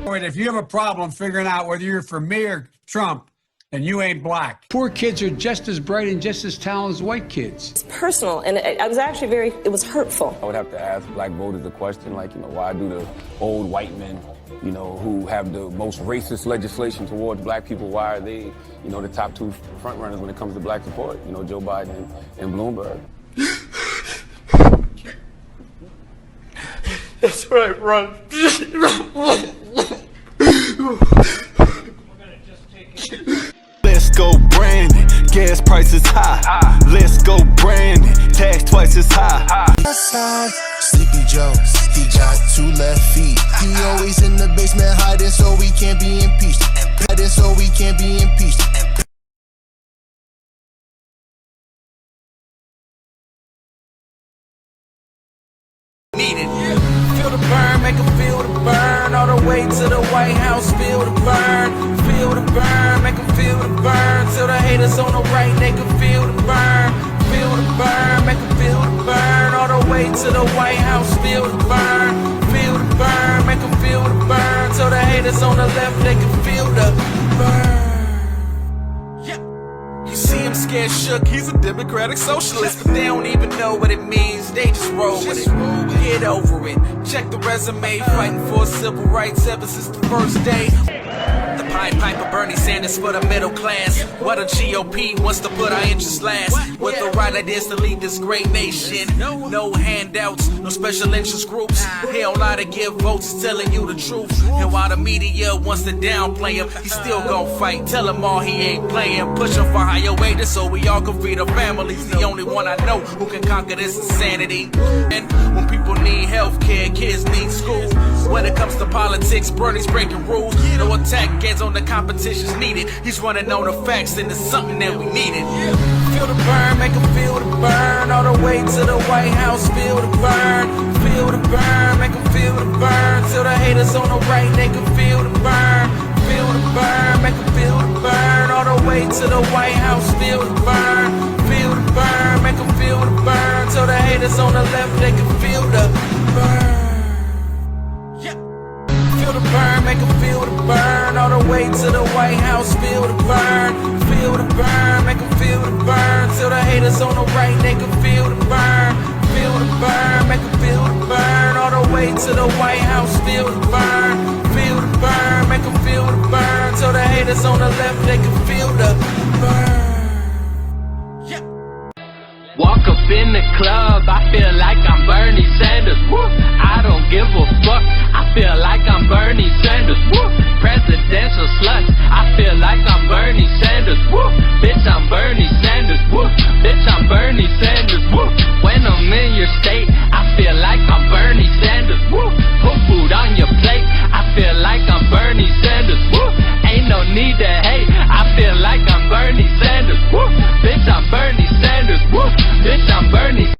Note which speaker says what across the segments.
Speaker 1: If you have a problem figuring out whether you're for me or Trump, then you ain't black.
Speaker 2: Poor kids are just as bright and just as talented as white kids.
Speaker 3: It's personal, and I was actually it was hurtful.
Speaker 4: I would have to ask black voters the question, like, why do the old white men, who have the most racist legislation towards black people, why are they, the top two front runners when it comes to black support? Joe Biden and Bloomberg.
Speaker 5: That's right, run.
Speaker 6: Let's go Brandon, gas prices high. Let's go Brandon, tax twice as high.
Speaker 7: Sleepy Joe, he got 2 left feet. He always in the basement hiding so we can't be impeached. Hiding so we can't be impeached.
Speaker 8: Needed. Feel the burn, make them feel the burn. All the way to the White House, feel the burn. Feel the burn, make them feel the burn. Till the haters on the right, they can feel the burn. Feel the burn, make them feel the burn. All the way to the White House, feel the burn. Feel the burn, make them feel the burn. Till the haters on the left, they can feel the burn. You see him scared shook, he's a democratic socialist, but they don't even know what it means, they just roll with it. Get over it, check the resume, fighting for civil rights ever since the first day. The Pied Piper Bernie Sanders for the middle class. What a GOP wants to put our interests last. With the right ideas to lead this great nation. No handouts, no special interest groups. He don't lie to give votes, telling you the truth. And while the media wants to downplay him, he still gon' fight. Tell him all he ain't playing. Push him for higher wages so we all can feed our families. The only one I know who can conquer this insanity. And when people need health care, kids need school. When it comes to politics, Bernie's breaking rules. No attack gets on the competition's needed. He's running on the facts and it's something that we needed. Feel the burn, make him feel the burn. All the way to the White House, feel the burn. Feel the burn, make him feel the burn. Till the haters on the right, they can feel the burn. Feel the burn, make him feel the burn. All the way to the White House, feel the burn. Feel the burn, make him feel the burn. Till the haters on the left, they can feel the burn. Feel the burn, make them feel the burn. All the way to the White House, feel the burn. Feel the burn, make them feel the burn. Till the haters on the right, they can feel the burn. Feel the burn, make them feel the burn. All the way to the White House, feel the burn. Feel the burn, make them feel the burn. Till the haters on the left, they can feel the burn.
Speaker 9: Walk up in the club, I feel like I'm Bernie Sanders. Woo! I don't give a fuck, I feel like I'm Bernie Sanders. Woo! Presidential sluts, I feel like I'm Bernie Sanders. Woo! Bitch, I'm Bernie Sanders. Woo! Bitch, I'm Bernie Sanders. Woo! When I'm in your state, I feel like I'm Bernie Sanders. Woo! Put food on your plate, I feel like I'm Bernie Sanders. Woo! Ain't no need to hate, I feel like I'm Bernie Sanders. Woo! Bitch, I'm Bernie Sanders. Woo! Bitch, I'm Bernie.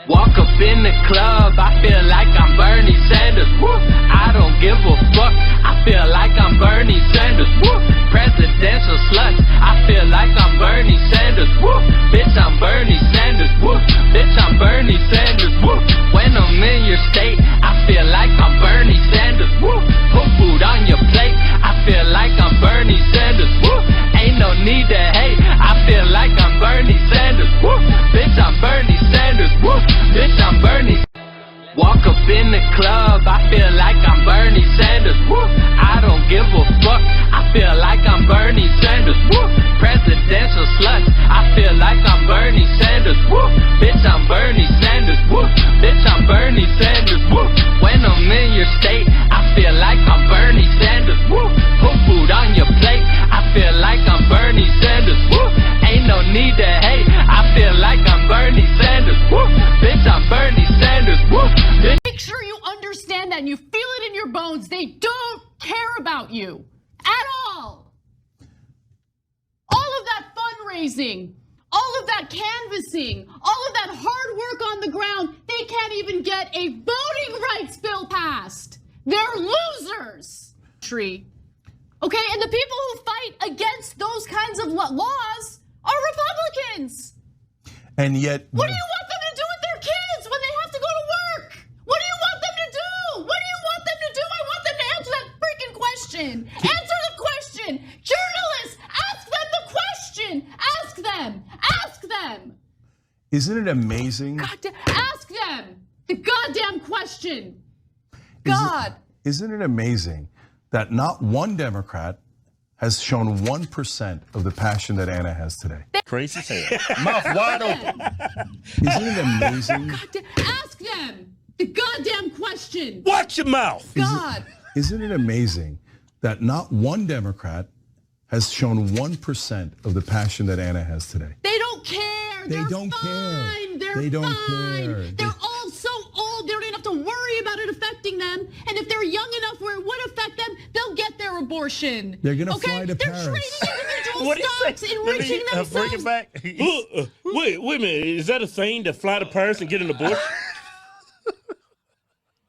Speaker 9: Walk up in the club, I feel like I'm Bernie Sanders. Woo! I don't give a fuck, I feel like I'm Bernie Sanders. Woo! Presidential sluts, I feel like I'm Bernie Sanders. Woo! Bitch, I'm Bernie Sanders. Woo! Bitch, I'm Bernie Sanders. Woo! When I'm in your state, I feel like I'm Bernie Sanders. Woo! Put food on your plate, I feel like I'm Bernie Sanders. Woo! Ain't no need to hate, I feel like I'm Bernie Sanders. Woo! Bitch, I'm Bernie Sanders. Woo! Bitch, I'm Bernie. Walk up in the club, I feel like I'm Bernie Sanders. Woo! I don't give a fuck, I feel like I'm Bernie Sanders. Woo! Presidential sluts, I feel like I'm Bernie Sanders. Woo! Bitch, I'm Bernie Sanders. Woo! Bitch, I'm Bernie Sanders. Woo! When I'm in your state, I feel like I'm Bernie Sanders. Woo! Put food on your plate, I feel like I'm Bernie Sanders. Woo! Ain't no need to hate, I feel like I'm Bernie Sanders. Woo! Bitch, I'm Bernie Sanders. Woo!
Speaker 10: Make sure you understand that and you feel it in your bones. They don't care about you at all. All of that fundraising, all of that canvassing, all of that hard work on the ground, they can't even get a voting rights bill passed. They're losers. Okay, and the people who fight against those kinds of laws are Republicans.
Speaker 11: And yet,
Speaker 10: what do you want them to do with their kids when they have to go to work? What do you want them to do? What do you want them to do? I want them to answer that freaking question. Answer the question. Journalists, ask them the question. Ask them. Ask them.
Speaker 5: Isn't it amazing?
Speaker 10: Ask them the goddamn question. God.
Speaker 5: Isn't it amazing that not one Democrat has shown 1% of the passion that Anna has today?
Speaker 11: Crazy as hell. Mouth wide open.
Speaker 5: Isn't it amazing?
Speaker 10: Ask them the goddamn question.
Speaker 11: Watch your mouth.
Speaker 10: God.
Speaker 5: Isn't it amazing that not one Democrat has shown 1% of the passion that Anna has today?
Speaker 10: They don't care.
Speaker 5: They
Speaker 10: They're
Speaker 5: don't
Speaker 10: fine.
Speaker 5: care.
Speaker 10: They're
Speaker 5: They don't
Speaker 10: fine.
Speaker 5: care.
Speaker 10: They're all so old, they don't even have to worry about it affecting them. And if they're young enough where it would affect them, they'll get their abortion.
Speaker 5: They're gonna fly to
Speaker 10: They're
Speaker 5: Paris.
Speaker 10: trading individual stocks, enriching themselves.
Speaker 11: Bring it back. Wait a minute. Is that a thing to fly to Paris and get an abortion?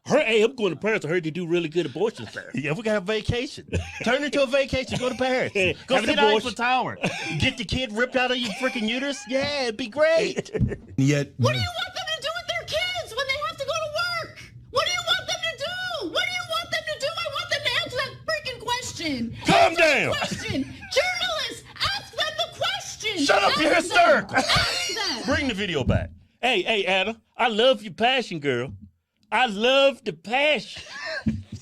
Speaker 11: Hey, I'm going to Paris. I heard they do really good abortions there.
Speaker 12: Yeah, we got a vacation. Turn it into a vacation. Go to Paris. Go
Speaker 11: Have an
Speaker 12: sit
Speaker 11: abortion.
Speaker 12: Eiffel Tower. Get the kid ripped out of your freaking uterus. Yeah, it'd be great.
Speaker 5: Yet,
Speaker 10: What do you want them to do with their kids when they have to go to work? What do you want them to do? What do you want them to do? I want them to answer that freaking question.
Speaker 11: Calm
Speaker 10: Answer
Speaker 11: down.
Speaker 10: the question. Journalists, ask them the question.
Speaker 11: Shut up,
Speaker 10: Ask
Speaker 11: you're
Speaker 10: them.
Speaker 11: hysterical.
Speaker 10: Ask them.
Speaker 11: Bring the video back. Hey, Anna, I love your passion, girl. I love the passion.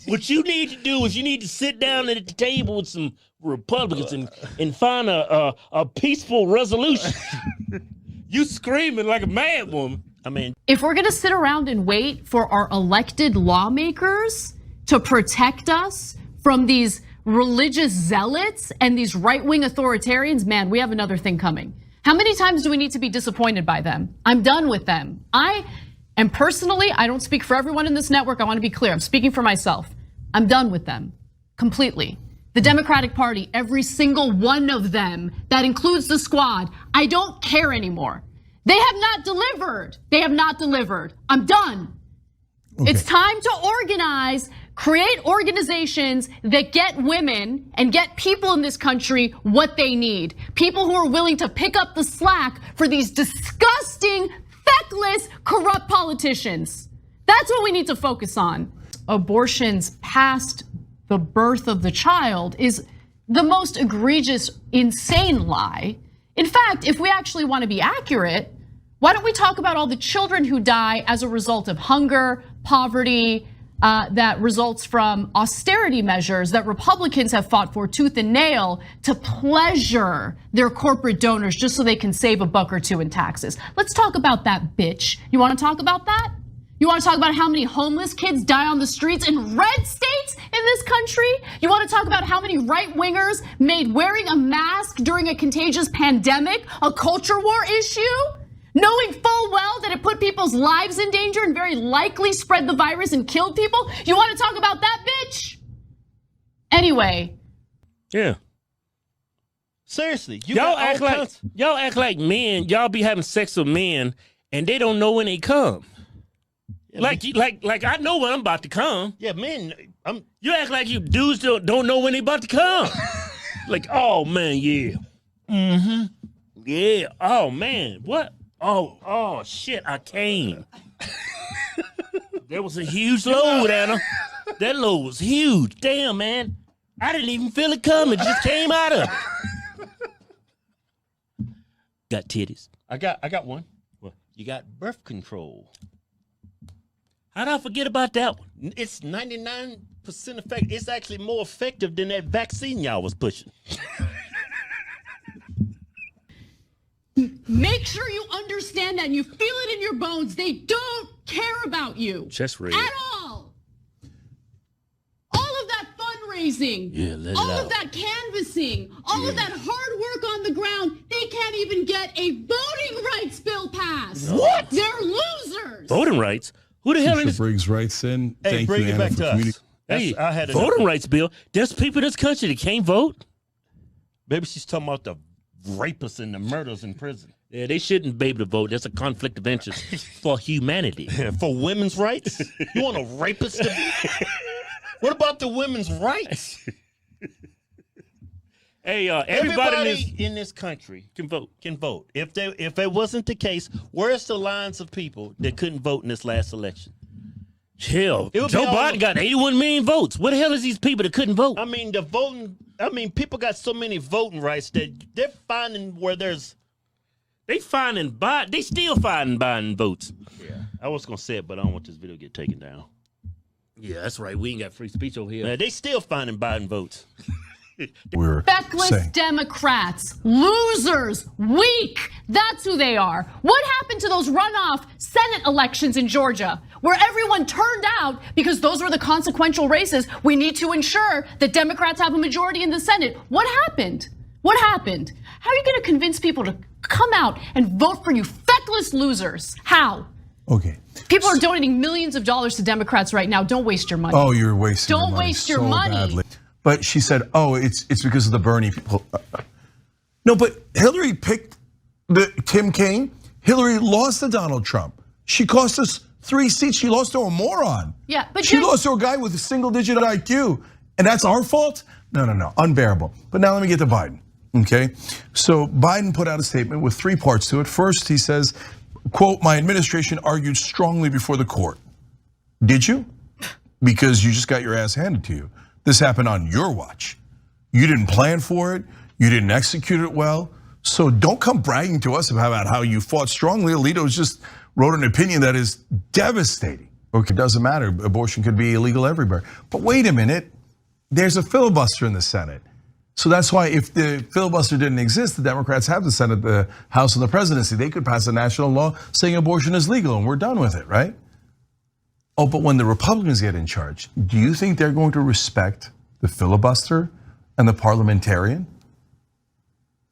Speaker 11: What you need to do is you need to sit down at the table with some Republicans and find a peaceful resolution. You screaming like a mad woman. I mean,
Speaker 10: If we're gonna sit around and wait for our elected lawmakers to protect us from these religious zealots and these right-wing authoritarians, man, we have another thing coming. How many times do we need to be disappointed by them? I'm done with them. And personally, I don't speak for everyone in this network. I want to be clear. I'm speaking for myself. I'm done with them completely. The Democratic Party, every single one of them, that includes the squad, I don't care anymore. They have not delivered. They have not delivered. I'm done. Okay. It's time to organize, create organizations that get women and get people in this country what they need. People who are willing to pick up the slack for these disgusting, feckless, corrupt politicians. That's what we need to focus on. Abortions past the birth of the child is the most egregious, insane lie. In fact, if we actually want to be accurate, why don't we talk about all the children who die as a result of hunger, poverty, that results from austerity measures that Republicans have fought for tooth and nail to pleasure their corporate donors just so they can save a buck or two in taxes. Let's talk about that, bitch. You want to talk about that? You want to talk about how many homeless kids die on the streets in red states in this country? You want to talk about how many right-wingers made wearing a mask during a contagious pandemic a culture war issue? Knowing full well that it put people's lives in danger and very likely spread the virus and killed people? You want to talk about that, bitch? Anyway.
Speaker 11: Yeah.
Speaker 12: Seriously,
Speaker 11: y'all act like men. Y'all be having sex with men, and they don't know when they come. Yeah, like I know when I'm about to come.
Speaker 12: Yeah, men.
Speaker 11: You act like you dudes don't know when they about to come. Like, oh man, yeah. Mm-hmm. Yeah. Oh man, what? Oh shit, I came. There was a huge load, Anna. That load was huge. Damn, man. I didn't even feel it coming. It just came out of it. Got titties.
Speaker 12: I got one. What? You got birth control.
Speaker 11: How'd I forget about that one?
Speaker 12: It's 99% effective. It's actually more effective than that vaccine y'all was pushing.
Speaker 10: Make sure you understand that and you feel it in your bones. They don't care about you.
Speaker 11: Chest raise.
Speaker 10: At all. All of that fundraising.
Speaker 11: Yeah, let it
Speaker 10: all
Speaker 11: out.
Speaker 10: of that canvassing. All of that hard work on the ground. They can't even get a voting rights bill passed.
Speaker 11: What?
Speaker 10: They're losers.
Speaker 11: Voting rights? Who the hell is
Speaker 5: Briggs writes in.
Speaker 12: Hey,
Speaker 5: Thank
Speaker 12: bring
Speaker 5: you,
Speaker 12: it
Speaker 5: Anna,
Speaker 12: back
Speaker 5: for
Speaker 12: to
Speaker 5: communicating.
Speaker 12: us.
Speaker 11: Hey,
Speaker 12: I had
Speaker 11: voting rights bill. There's people in this country that can't vote.
Speaker 12: Maybe she's talking about the rapists and the murders in prison.
Speaker 11: Yeah, they shouldn't be able to vote. That's a conflict of interest for humanity.
Speaker 12: For women's rights? You want a rapist to What about the women's rights?
Speaker 11: Hey, everybody
Speaker 12: in this country
Speaker 11: can vote.
Speaker 12: If it wasn't the case, where's the lines of people that couldn't vote in this last election?
Speaker 11: Hell,
Speaker 12: It would
Speaker 11: Joe
Speaker 12: be all-
Speaker 11: Biden got 81 million votes. What the hell is these people that couldn't vote?
Speaker 12: I mean, the voting. I mean, people got so many voting rights that they're finding where there's.
Speaker 11: They still finding Biden votes.
Speaker 12: Yeah, I was gonna say it, but I don't want this video to get taken down.
Speaker 11: Yeah, that's right. We ain't got free speech over here.
Speaker 12: Man, they still finding Biden votes.
Speaker 5: We're
Speaker 10: Feckless
Speaker 5: saying.
Speaker 10: Democrats, losers, weak. That's who they are. What happened to those runoff Senate elections in Georgia where everyone turned out because those were the consequential races? We need to ensure that Democrats have a majority in the Senate. What happened? What happened? How are you going to convince people to come out and vote for you feckless losers? How?
Speaker 5: Okay.
Speaker 10: People are donating millions of dollars to Democrats right now. Don't waste your money.
Speaker 5: Oh, you're wasting your
Speaker 10: Don't
Speaker 5: money
Speaker 10: waste your
Speaker 5: so
Speaker 10: money.
Speaker 5: badly. But she said, oh, it's because of the Bernie people. No, but Hillary picked Tim Kaine. Hillary lost to Donald Trump. She cost us 3 seats. She lost to a moron.
Speaker 10: Yeah, but
Speaker 5: she lost to a guy with a single-digit IQ. And that's our fault? No, unbearable. But now let me get to Biden, okay? So Biden put out a statement with 3 parts to it. First, he says, quote, my administration argued strongly before the court. Did you? Because you just got your ass handed to you. This happened on your watch. You didn't plan for it. You didn't execute it well. So don't come bragging to us about how you fought strongly. Alito just wrote an opinion that is devastating. Okay, it doesn't matter. Abortion could be illegal everywhere. But wait a minute. There's a filibuster in the Senate. So that's why if the filibuster didn't exist, the Democrats have the Senate, the House, and the presidency. They could pass a national law saying abortion is legal and we're done with it, right? Oh, but when the Republicans get in charge, do you think they're going to respect the filibuster and the parliamentarian?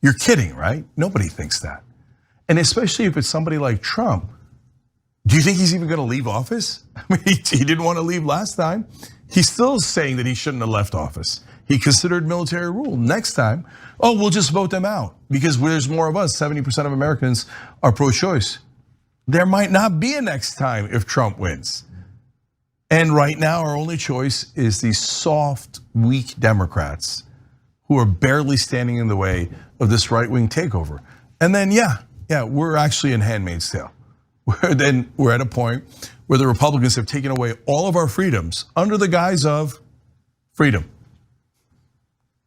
Speaker 5: You're kidding, right? Nobody thinks that. And especially if it's somebody like Trump, do you think he's even going to leave office? I mean, he didn't want to leave last time. He's still saying that he shouldn't have left office. He considered military rule. Next time, oh, we'll just vote them out because there's more of us. 70% of Americans are pro-choice. There might not be a next time if Trump wins. And right now, our only choice is these soft, weak Democrats who are barely standing in the way of this right-wing takeover. And then, yeah, we're actually in Handmaid's Tale. We're at a point where the Republicans have taken away all of our freedoms under the guise of freedom.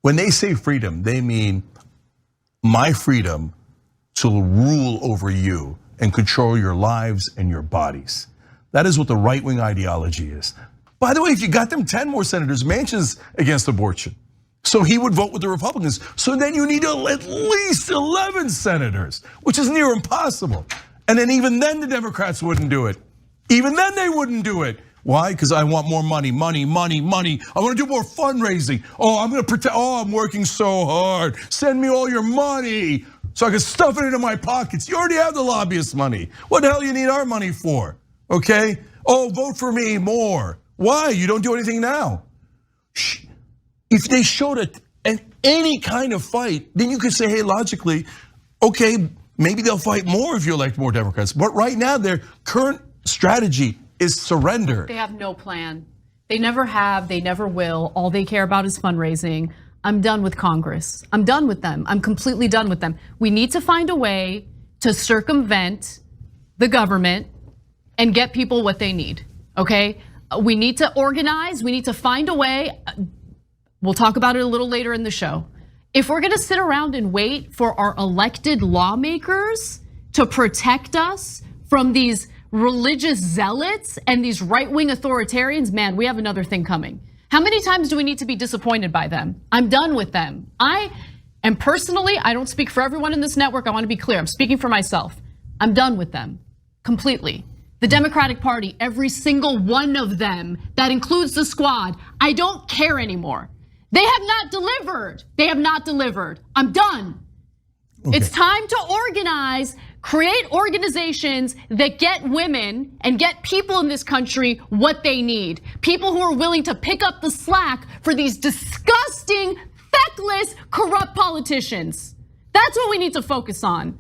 Speaker 5: When they say freedom, they mean my freedom to rule over you and control your lives and your bodies. That is what the right-wing ideology is. By the way, if you got them 10 more senators, Manchin's against abortion. So he would vote with the Republicans. So then you need at least 11 senators, which is near impossible. And then even then the Democrats wouldn't do it. Even then they wouldn't do it. Why? Because I want more money. I want to do more fundraising. Oh, I'm going to pretend, oh, I'm working so hard. Send me all your money so I can stuff it into my pockets. You already have the lobbyist money. What the hell you need our money for? Okay? Oh, vote for me more. Why? You don't do anything now. If they showed any kind of fight, then you could say, hey, logically, okay, maybe they'll fight more if you elect more Democrats. But right now, their current strategy is surrender.
Speaker 10: They have no plan. They never have, they never will. All they care about is fundraising. I'm done with Congress. I'm done with them. I'm completely done with them. We need to find a way to circumvent the government and get people what they need, okay? We need to organize, we need to find a way. We'll talk about it a little later in the show. If we're gonna sit around and wait for our elected lawmakers to protect us from these religious zealots and these right-wing authoritarians, man, we have another thing coming. How many times do we need to be disappointed by them? I'm done with them. And personally, I don't speak for everyone in this network. I want to be clear. I'm speaking for myself. I'm done with them completely. The Democratic Party, every single one of them, that includes the squad, I don't care anymore. They have not delivered. They have not delivered. I'm done. Okay. It's time to organize, create organizations that get women and get people in this country what they need. People who are willing to pick up the slack for these disgusting, feckless, corrupt politicians. That's what we need to focus on.